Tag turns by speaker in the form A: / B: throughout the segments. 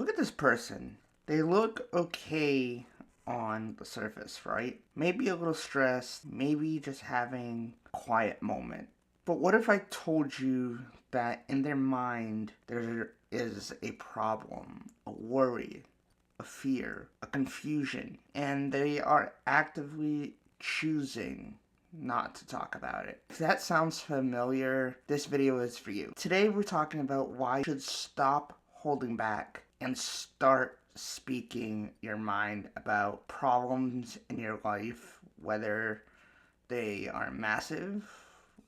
A: Look at this person. They look okay on the surface, right? Maybe a little stressed, maybe just having a quiet moment. But what if I told you that in their mind there is a problem, a worry, a fear, a confusion, and they are actively choosing not to talk about it? If that sounds familiar, this video is for you. Today we're talking about why you should stop holding back and start speaking your mind about problems in your life, whether they are massive,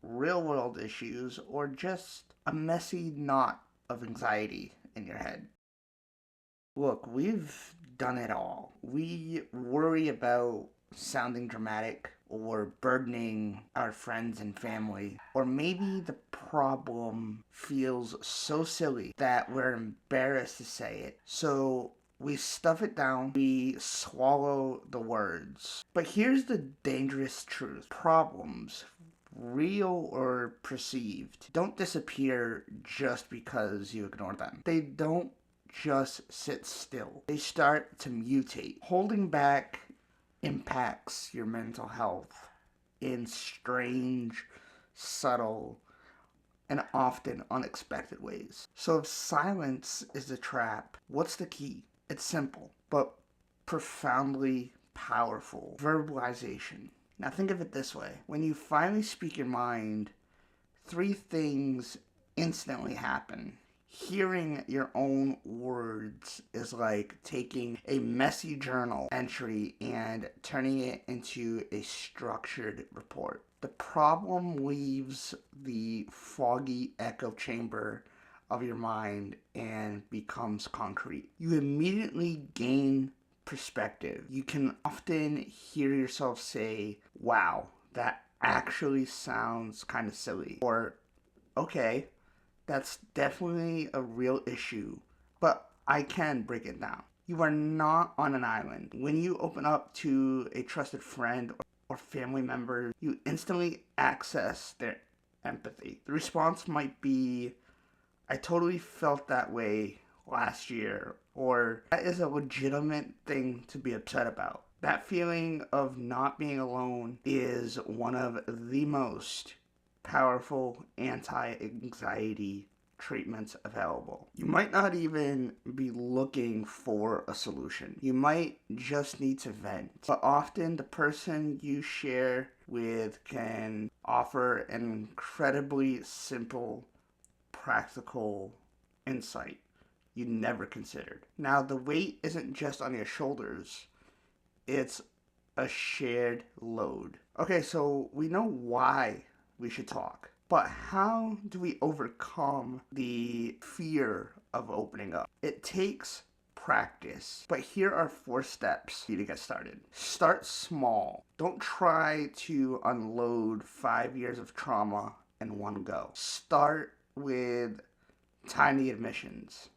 A: real world issues, or just a messy knot of anxiety in your head. Look, we've done it all. We worry about sounding dramatic or burdening our friends and family. Or maybe the problem feels so silly that we're embarrassed to say it. So we stuff it down, we swallow the words. But here's the dangerous truth: problems, real or perceived, don't disappear just because you ignore them. They don't just sit still, they start to mutate. Holding back impacts your mental health in strange, subtle, and often unexpected ways. So if silence is the trap, what's the key? It's simple, but profoundly powerful: verbalization. Now think of it this way: when you finally speak your mind, three things instantly happen. Hearing your own words is like taking a messy journal entry and turning it into a structured report. The problem leaves the foggy echo chamber of your mind and becomes concrete. You immediately gain perspective. You can often hear yourself say, "Wow, that actually sounds kind of silly," or "Okay, that's definitely a real issue, but I can break it down." You are not on an island. When you open up to a trusted friend or family member, you instantly access their empathy. The response might be, "I totally felt that way last year," or "That is a legitimate thing to be upset about." That feeling of not being alone is one of the most powerful anti-anxiety treatments available. You might not even be looking for a solution. You might just need to vent. But often the person you share with can offer an incredibly simple, practical insight you never considered. Now, the weight isn't just on your shoulders, it's a shared load. Okay, so we know why we should talk, but how do we overcome the fear of opening up? It takes practice, but here are 4 steps for you to get started. Start small. Don't try to unload 5 years of trauma in one go. Start with tiny admissions.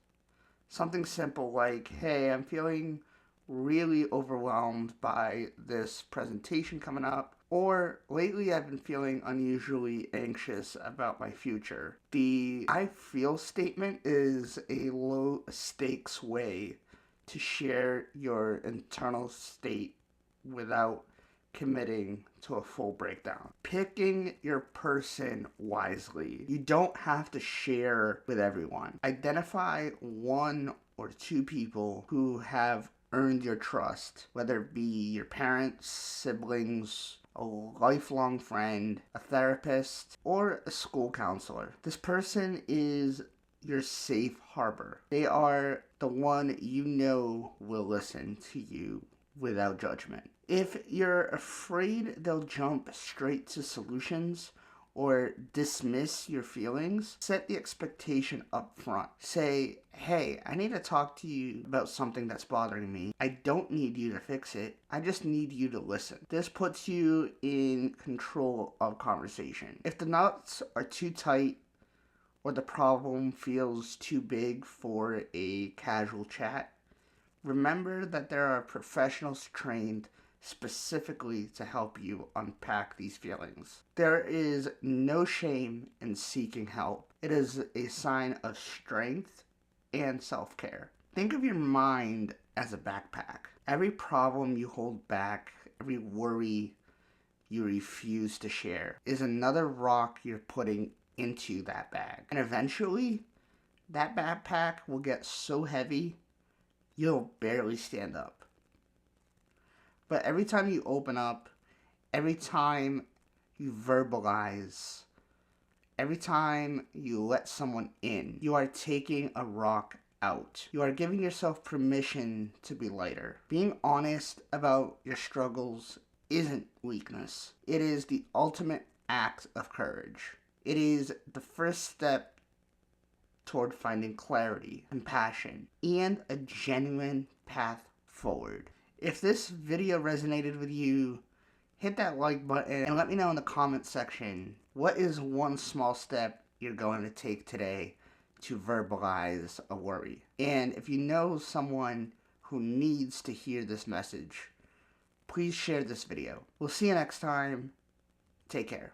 A: Something simple like, "Hey, I'm feeling really overwhelmed by this presentation coming up," or "Lately I've been feeling unusually anxious about my future." The "I feel" statement is a low stakes way to share your internal state without committing to a full breakdown. Picking your person wisely. You don't have to share with everyone. Identify 1 or 2 people who have earned your trust, whether it be your parents, siblings, a lifelong friend, a therapist, or a school counselor. This person is your safe harbor. They are the one you know will listen to you without judgment. If you're afraid they'll jump straight to solutions or dismiss your feelings, set the expectation up front. Say, "Hey, I need to talk to you about something that's bothering me. I don't need you to fix it. I just need you to listen." This puts you in control of conversation. If the knots are too tight or the problem feels too big for a casual chat, remember that there are professionals trained specifically to help you unpack these feelings. There is no shame in seeking help. It is a sign of strength and self-care. Think of your mind as a backpack. Every problem you hold back, every worry you refuse to share, is another rock you're putting into that bag. And eventually, that backpack will get so heavy, you'll barely stand up. But every time you open up, every time you verbalize, every time you let someone in, you are taking a rock out. You are giving yourself permission to be lighter. Being honest about your struggles isn't weakness. It is the ultimate act of courage. It is the first step toward finding clarity, compassion, and a genuine path forward. If this video resonated with you, hit that like button and let me know in the comment section, what is one small step you're going to take today to verbalize a worry? And if you know someone who needs to hear this message, please share this video. We'll see you next time. Take care.